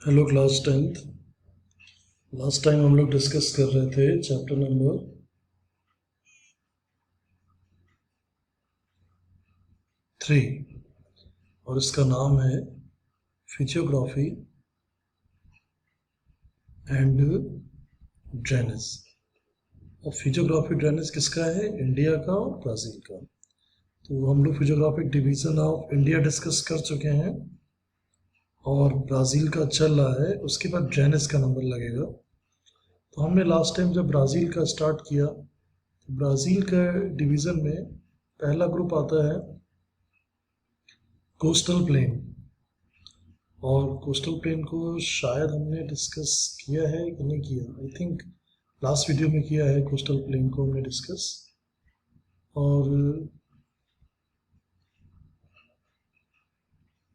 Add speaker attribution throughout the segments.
Speaker 1: Hello class 10th। Last time हम लोग discuss कर रहे थे चैप्टर नंबर 3 और इसका नाम है फिजियोग्राफी एंड ड्रेनेज। अब फिजियोग्राफी ड्रेनेज किसका है? इंडिया का और ब्राज़ील का। तो हम लोग physiographic division of India discuss कर चुके हैं और ब्राज़ील का चल रहा है, उसके बाद ड्रेनेज का नंबर लगेगा। तो हमने लास्ट टाइम जब ब्राज़ील का स्टार्ट किया तो ब्राज़ील का डिवीज़न में पहला ग्रुप आता है कोस्टल प्लेन, और कोस्टल प्लेन को शायद हमने डिस्कस किया है कि नहीं किया। आई थिंक लास्ट वीडियो में किया है कोस्टल प्लेन को हमने डिस्कस। और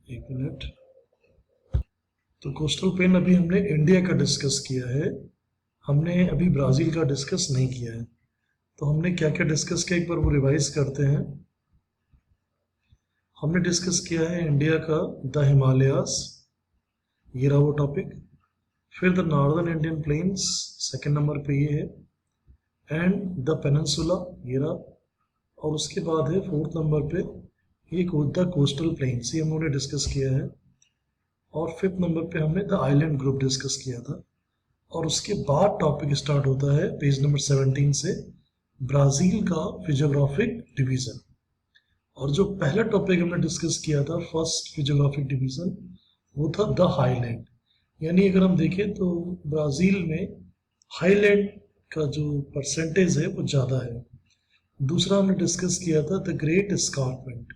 Speaker 1: एक मिनट, तो कोस्टल प्लेन अभी हमने इंडिया का डिस्कस किया है, हमने अभी ब्राज़ील का डिस्कस नहीं किया है। तो हमने क्या क्या डिस्कस किया एक बार वो रिवाइज करते हैं। हमने डिस्कस किया है इंडिया का द हिमालयास, ये रहा वो टॉपिक। फिर the northern Indian plains second number पे ये है, एंड द पेनिनसुला ये रहा। और उसके बाद है फोर्थ नंबर पे ये द कोस्टल प्लेन्स, ये हम लोगों ने डिस्कस किया है। और फिफ्थ नंबर पे हमने द आइलैंड ग्रुप डिस्कस किया था। और उसके बाद टॉपिक स्टार्ट होता है पेज नंबर 17 से, ब्राज़ील का फिजियोग्राफिक डिवीज़न। और जो पहला टॉपिक हमने डिस्कस किया था फर्स्ट फिजियोग्राफिक डिवीज़न, वो था द हाईलैंड। यानी अगर हम देखें तो ब्राज़ील में हाईलैंड का जो परसेंटेज है वो ज़्यादा है। दूसरा हमने डिस्कस किया था द ग्रेट एस्कार्पमेंट।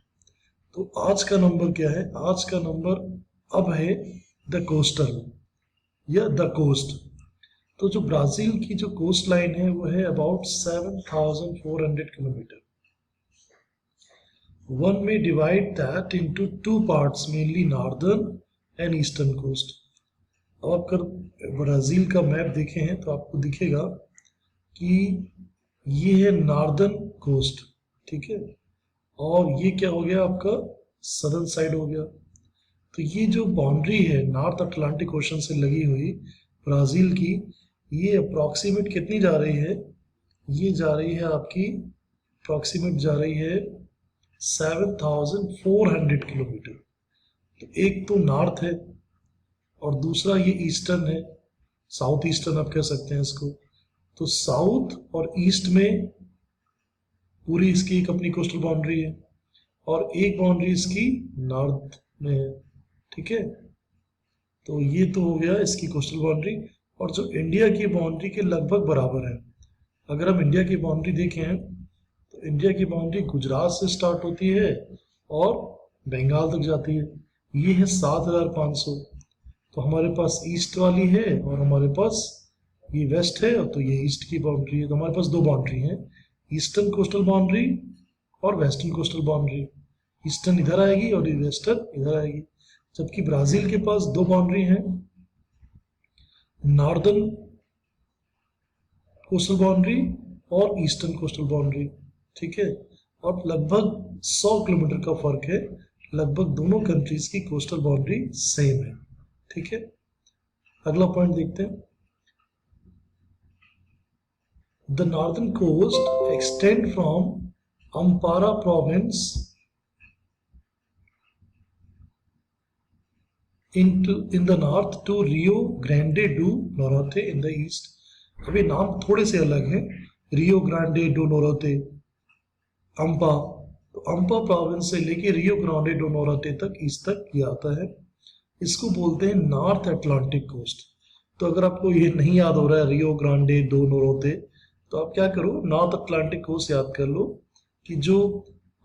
Speaker 1: तो आज का नंबर क्या है? आज का नंबर अब है द कोस्टल या द कोस्ट। तो जो ब्राज़ील की जो कोस्ट लाइन है वो है about 7,400 kilometre. One may divide that into two parts, mainly northern and eastern coast. अब आप अगर ब्राज़ील का मैप देखें हैं तो आपको दिखेगा कि ये है नॉर्दर्न कोस्ट, ठीक है, और ये क्या हो गया आपका सदर्न साइड हो गया। तो ये जो बाउंड्री है नॉर्थ अटलांटिक ओशन से लगी हुई ब्राज़ील की, ये अप्रॉक्सीमेट कितनी जा रही है? ये जा रही है आपकी अप्रॉक्सीमेट जा रही है 7,400 किलोमीटर। तो एक तो नॉर्थ है और दूसरा ये ईस्टर्न है, साउथ ईस्टर्न आप कह सकते हैं इसको। तो साउथ और ईस्ट में पूरी इसकी एक अपनी कोस्टल बाउंड्री है और एक बाउंड्री इसकी नॉर्थ में है, ठीक है। तो ये तो हो गया इसकी कोस्टल बाउंड्री, और जो इंडिया की बाउंड्री के लगभग बराबर है। अगर हम इंडिया की बाउंड्री देखें तो इंडिया की बाउंड्री गुजरात से स्टार्ट होती है और बंगाल तक जाती है, ये है 7,500। तो हमारे पास ईस्ट वाली है और हमारे पास ये वेस्ट है, तो ये ईस्ट की बाउंड्री है। तो हमारे पास दो बाउंड्री हैं, ईस्टर्न कोस्टल बाउंड्री और वेस्टर्न कोस्टल बाउंड्री। ईस्टर्न इधर आएगी और वेस्टर्न इधर आएगी। जबकि ब्राज़ील के पास दो बाउंड्री हैं, नॉर्दर्न कोस्टल बाउंड्री और ईस्टर्न कोस्टल बाउंड्री, ठीक है। और लगभग 100 किलोमीटर का फर्क है, लगभग दोनों कंट्रीज की कोस्टल बाउंड्री सेम है, ठीक है। अगला पॉइंट देखते हैं। The northern coast extend from Ampara province in the north to Rio Grande do Norte in the east। अभी नाम थोड़े से अलग हैं, रियो ग्रांडे डो नोरोते, अम्पा। तो अम्पा प्रोविंस से लेके रियो ग्रांडे डो नोरोते तक ईस्ट तक ये आता है। इसको बोलते हैं नॉर्थ अटलांटिक कोस्ट। तो अगर आपको ये नहीं याद हो रहा है रियो ग्रांडे डो नोरोते, तो आप क्या करो, नॉर्थ अटलांटिक कोस्ट याद कर लो कि जो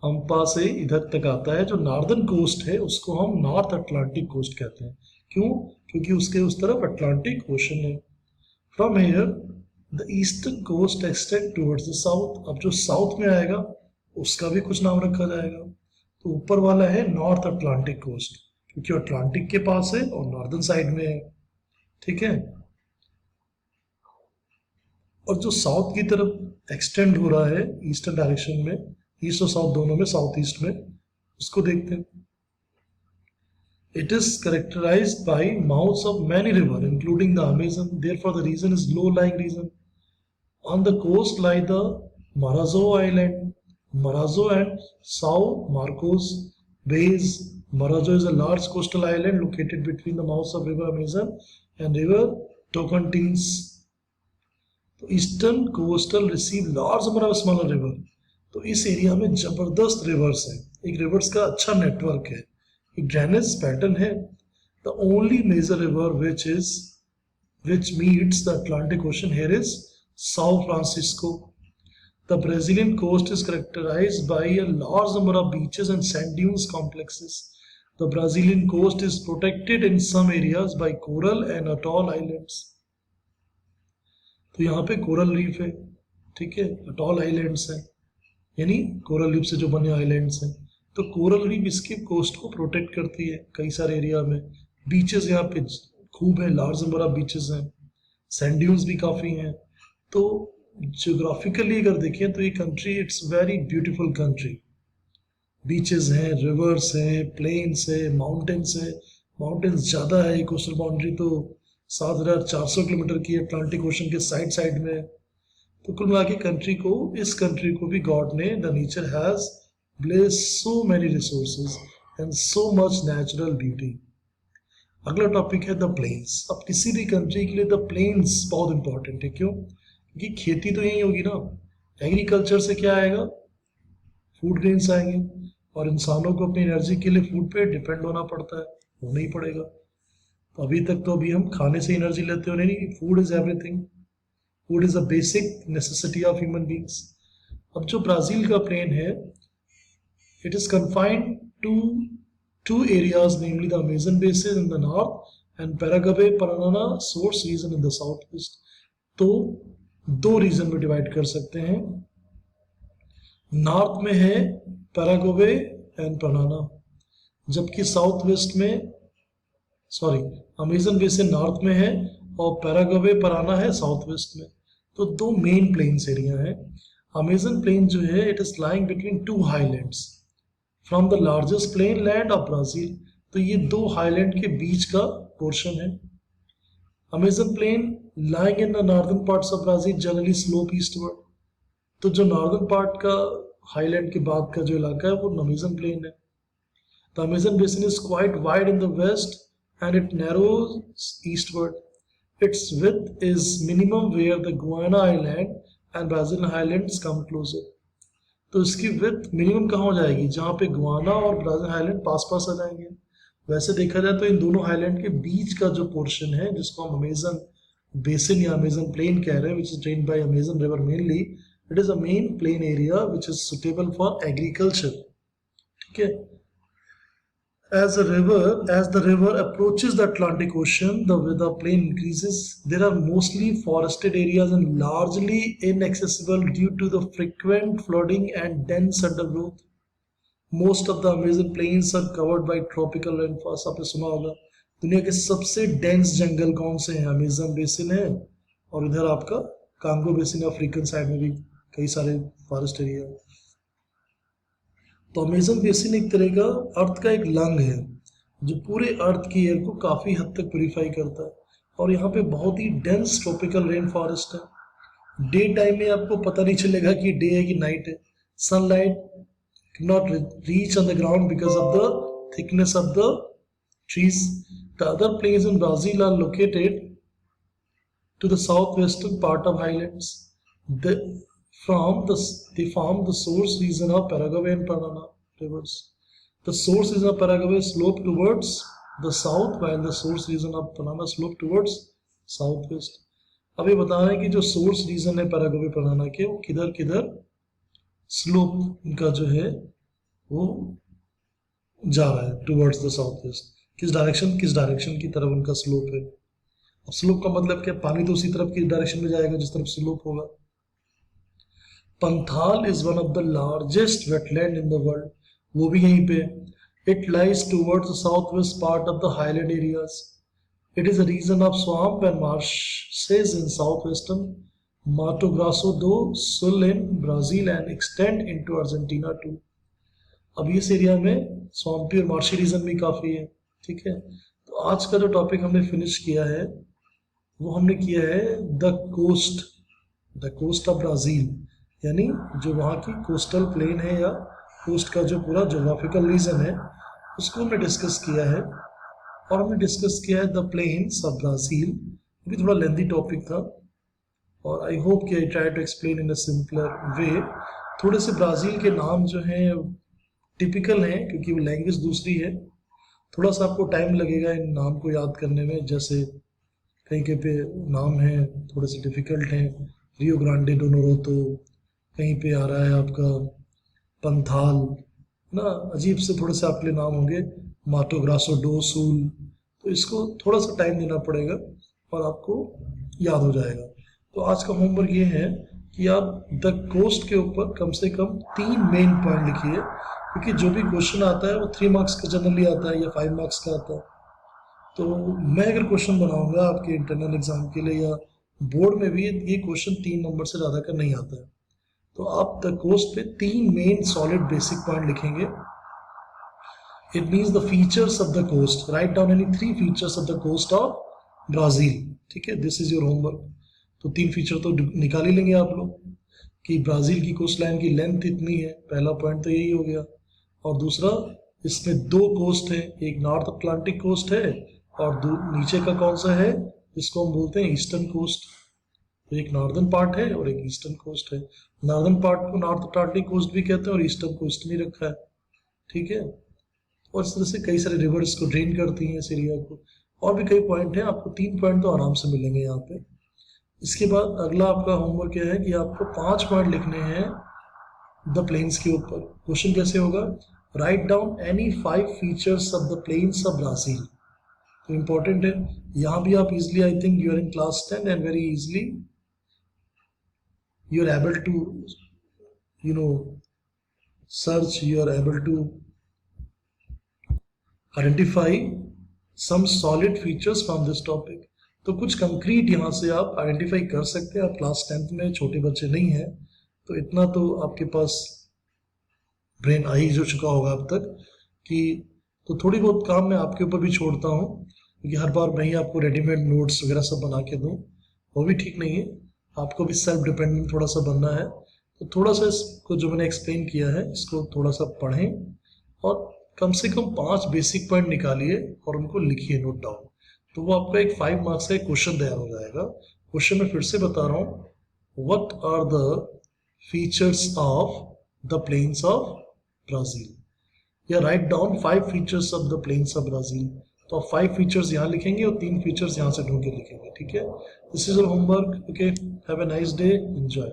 Speaker 1: अम्पा से इधर तक आता है, जो नॉर्दर्न कोस्ट है उसको हम नॉर्थ अटलांटिक कोस्ट कहते हैं। क्यों? क्योंकि उसके उस तरफ अटलांटिक ओशन है। From here the eastern coast extend towards the south. अब जो साउथ में आएगा उसका भी कुछ नाम रखा जाएगा। तो ऊपर वाला है नॉर्थ अटलांटिक कोस्ट, क्योंकि अटलांटिक के पास है और नॉर्दर्न साइड में है, ठीक है। और जो साउथ की तरफ एक्सटेंड हो रहा है ईस्टर्न डायरेक्शन में, ईस्ट और साउथ दोनों में, साउथ ईस्ट में, उसको देखते हैं। It is characterized by mouths of many rivers, including the Amazon. Therefore, the region is low-lying region. On the coast lie the Marazzo Island, Marazzo and São Marcos Bays. Marazzo is a large coastal island located between the mouths of river Amazon and river Tocantins. तो eastern coastal receive large number of smaller river. तो इस area में जबरदस्त reverse है, एक reverse का अच्छा network है, एक ड्रेनेज पैटर्न है. The only major river which meets the Atlantic Ocean here is São Francisco. The Brazilian coast is characterized by a large number of beaches and sand dunes complexes. The Brazilian coast is protected in some areas by coral and atoll islands. तो यहाँ पे coral reef है, ठीक है, atoll islands हैं, यानी coral reef से जो बने आइलैंड्स हैं. तो कोरल रीफ इसके कोस्ट को प्रोटेक्ट करती है कई सारे एरिया में. बीचेस यहाँ पे खूब है, लार्ज नंबर ऑफ बीचेस हैं, सैंड ड्यून्स भी काफ़ी हैं. तो जियोग्राफिकली अगर देखें तो ये country it's very beautiful country. Beaches हैं, रिवर्स हैं, प्लेन्स है, माउंटेन्स है. माउंटेन्स ज़्यादा है, कोस्टल बाउंड्री तो 7,400 किलोमीटर की अटलांटिक ओशन के साइड में. तो कुल मिला के इस कंट्री को भी गॉड ने, the nature has blessed so many resources and so much natural beauty. अगला टॉपिक है द प्लेन्स. अब किसी भी कंट्री के लिए द प्लेन्स बहुत इंपॉर्टेंट है. क्यों? क्योंकि खेती तो यही होगी ना. एग्रीकल्चर से क्या आएगा? फूड ग्रेन्स आएंगे, और इंसानों को अपनी एनर्जी के लिए फूड पे डिपेंड होना पड़ता है, होना ही पड़ेगा. तो अभी हम खाने से एनर्जी लेते हो नहीं. Food is everything. Food is a basic necessity of human beings. अब जो ब्राजील का प्लेन है, it is confined to two areas, namely the Amazon basin in the north and Paraguay-Paraná source region in the southwest. तो दो reason में divide कर सकते हैं. नॉर्थ में है पैरागवे एंड पराना, जबकि साउथ वेस्ट में अमेजन बेसिन नॉर्थ में है और पैरागवे पराना है साउथ वेस्ट में. तो दो मेन प्लेन्स एरिया है. अमेजन प्लेन जो है, it is lying between two highlands from the largest plain land of Brazil. तो ये दो हाईलैंड के बीच का पोर्शन है. Amazon plain lying in the northern parts of Brazil generally slope eastward. तो जो नॉर्दर्न पार्ट का हाईलैंड के बाद का जो इलाका है वो अमेजन प्लेन है. The Amazon basin is quite wide in the west and it narrows eastward. Its width is minimum where the Guiana Island and Brazilian Highlands come closer. तो इसकी विड्थ मिनिमम कहाँ हो जाएगी? जहाँ पे गुआना और Brazil highland पास आ जाएंगे. वैसे देखा जाए तो इन दोनों हाईलैंड के बीच का जो पोर्शन है, जिसको हम अमेजन बेसिन या अमेजन प्लेन कह रहे हैं, which is drained by Amazon river mainly, it is a main plain area which is suitable for agriculture. ठीक है. As the river approaches the Atlantic Ocean, the plain increases. There are mostly forested areas and largely inaccessible due to the frequent flooding and dense undergrowth. Most of the Amazon plains are covered by tropical rainforests. आपने सुना होगा दुनिया के सबसे dense जंगल कौन से हैं? Amazon basin है, और इधर आपका कांगो बेसिन अफ्रीकन साइड में भी कई सारे फॉरेस्ट एरिया. तो अमेजन बेसिन एक तरह का अर्थ का एक लंग है जो पूरे अर्थ की एयर को काफ़ी हद तक प्योरीफाई करता है. और यहाँ पे बहुत ही डेंस ट्रॉपिकल रेन फॉरेस्ट है. डे टाइम में आपको पता नहीं चलेगा कि डे है कि नाइट है. Sunlight not reach on the ground because of the thickness of the trees. The other plains in Brazil are located to the south western part of highlands. They form the source region of Paraguay and Paraná rivers. The source region of Paraguay slope towards the south, while the source region of Paraná slope towards southwest. अब ये बता रहे हैं कि जो source reason है Paraguay Parana के, वो किधर किधर स्लोप उनका जो है वो जा रहा है टुवर्ड्स द साउथ वेस्ट. किस डायरेक्शन की तरफ उनका स्लोप है. अब स्लोप का मतलब क्या? पानी तो उसी तरफ की डायरेक्शन में जाएगा जिस तरफ स्लोप होगा. Pantanal is one of the largest wetland in the world. वो भी यहीं पे. It lies towards the south west part of the highland areas. It is a region of swamp and marshes in south western Mato Grosso do Sul in Brazil and extend into Argentina too. अब इस area में स्वाम्पी और marshy reason भी काफी है. ठीक है, तो आज का जो टॉपिक हमने फिनिश किया है वो हमने किया है द कोस्ट ऑफ ब्राज़ील, यानी जो वहाँ की कोस्टल प्लेन है या कोस्ट का जो पूरा जोग्राफिकल रीजन है उसको हमने डिस्कस किया है। और हमने डिस्कस किया है द प्लेन्स ऑफ ब्राज़ील, ये भी थोड़ा लेंथी टॉपिक था और आई होप कि I try to explain in a simpler way. थोड़े से ब्राज़ील के नाम जो हैं टिपिकल हैं क्योंकि वो लैंग्वेज दूसरी है, थोड़ा सा आपको टाइम लगेगा इन नाम को याद करने में। जैसे कहीं कहीं पे नाम हैं थोड़े से डिफ़िकल्ट हैं, रियो ग्रांडे डो नोरोतो, कहीं पे आ रहा है आपका पंथाल ना, अजीब से थोड़े से आपके लिए नाम होंगे, माटो ग्रासो डो सूल, तो इसको थोड़ा सा टाइम देना पड़ेगा और आपको याद हो जाएगा। तो आज का होमवर्क ये है कि आप द कोस्ट के ऊपर कम से कम 3 मेन पॉइंट लिखिए, क्योंकि जो भी क्वेश्चन आता है वो 3 मार्क्स का जनरली आता है या 5 मार्क्स का आता है। तो मैं अगर क्वेश्चन बनाऊंगा आपके इंटरनल एग्जाम के लिए या बोर्ड में भी, ये क्वेश्चन 3 नंबर से ज़्यादा का नहीं आता है। तो आप द कोस्ट पे 3 मेन सॉलिड बेसिक पॉइंट लिखेंगे। It means the features of the coast, right down any 3 features of the coast of Brazil. ठीक है, दिस इज योर होमवर्क। तो 3 फीचर तो निकाल ही लेंगे आप लोग कि ब्राज़ील की कोस्ट लाइन की लेंथ इतनी है, पहला पॉइंट तो यही हो गया। और दूसरा, इसमें 2 कोस्ट है, एक नॉर्थ अटलांटिक कोस्ट है और नीचे का कौन सा है, इसको हम बोलते हैं ईस्टर्न कोस्ट। तो एक नॉर्दर्न पार्ट है और एक ईस्टर्न कोस्ट है। नॉर्दर्न पार्ट को नॉर्थ अटलांटिक कोस्ट भी कहते हैं और ईस्टर्न कोस्ट नहीं रखा है। ठीक है, और इस तरह से कई सारे रिवर्स को ड्रेन करती हैं इस एरिया को, और भी कई पॉइंट हैं। आपको 3 पॉइंट तो आराम से मिलेंगे यहाँ पे। इसके बाद अगला आपका होमवर्क क्या है कि आपको 5 पॉइंट लिखने हैं द प्लेन्स के ऊपर। क्वेश्चन कैसे होगा, right down any 5 features of the plains of Brazil. तो इम्पोर्टेंट है, यहाँ भी आप easily, I think you are in class 10 and very easily you are able to search, you are able to identify some solid features from this topic। तो कुछ concrete यहाँ से आप आइडेंटिफाई कर सकते हैं। आप क्लास 10th में छोटे बच्चे नहीं हैं तो इतना तो आपके पास ब्रेन आ ही जो चुका होगा अब तक कि, तो थोड़ी बहुत काम मैं आपके ऊपर भी छोड़ता हूँ क्योंकि हर बार मैं ही आपको रेडीमेड नोट्स वगैरह सब बना के दूँ, वो भी ठीक नहीं है। आपको भी सेल्फ डिपेंडेंट थोड़ा सा बनना है। तो थोड़ा सा इसको जो मैंने एक्सप्लेन किया है इसको थोड़ा सा पढ़ें और कम से कम 5 बेसिक पॉइंट निकालिए और उनको लिखिए नोट डाउन। तो वो आपका एक 5 मार्क्स का एक क्वेश्चन तैयार हो जाएगा। क्वेश्चन में फिर से बता रहा हूँ, what are the features of the plains of Brazil, या write down 5 features of the plains of Brazil. तो आप 5 फीचर्स यहाँ लिखेंगे और 3 फीचर्स यहाँ से ढूंढ के लिखेंगे। ठीक है, this is your homework. Okay, have a nice day, enjoy.